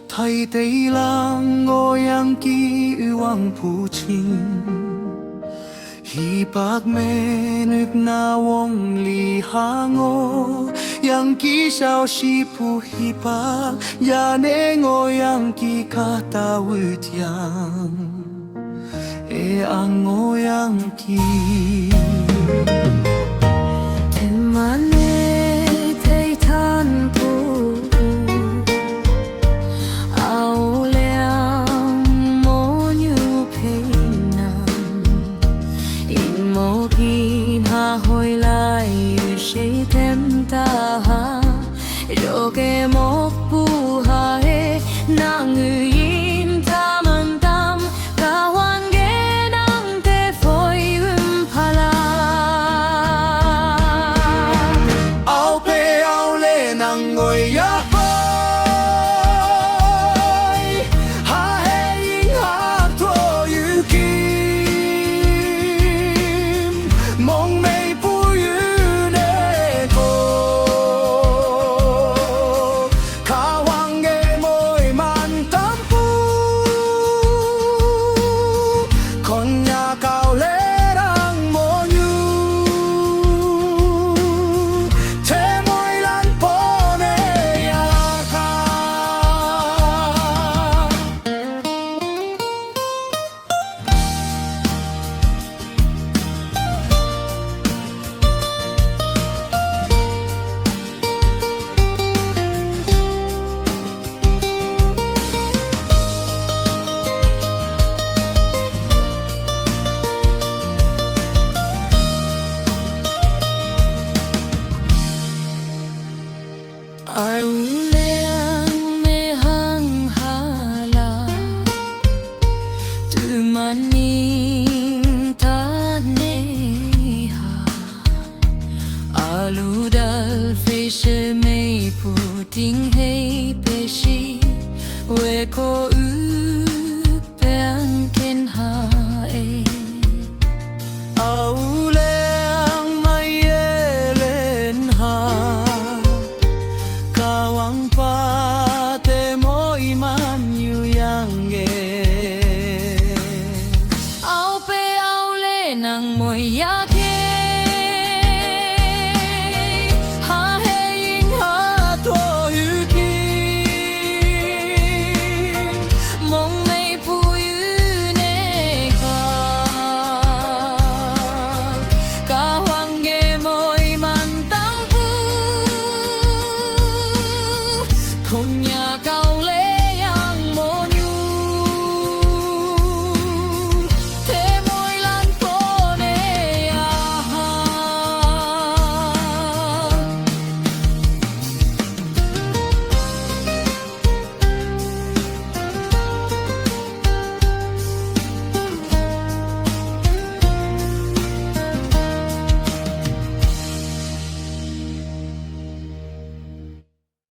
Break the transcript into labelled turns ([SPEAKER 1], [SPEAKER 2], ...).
[SPEAKER 1] thấy tây lang ngoyang ki üwang ching hipak menuk na wongli ngoh yang ki shao hipak yane ngoyang ki kahta yang ang ngoyang ki
[SPEAKER 2] Tüman-e teih tanpu Aoleang monyu peinang Yinmok yinha hoilai üshei temta Jok-e mokpu hah-e nang üyin tamantam Kahwange nangte phoi pala
[SPEAKER 1] Aope Aoleang ngồi ya hah-e yinha yü kim mong mei-pu yü-nen Kahwange mỗi man tanpu Konyak Aoleang monyu te mỗi lan pon-e
[SPEAKER 2] Alu Dal me hang-hala Tüman-e taneha Alu Dal Peshi mei-pu teih Peshi Wekoük Peangken hah-e
[SPEAKER 1] Aoleang mei-e lên Kahwange pa te mỗi monyu
[SPEAKER 2] Aope Aoleang moi yake hah-e yinha mong mei-pu yü-nen Kahwange moi man tanpu Konyak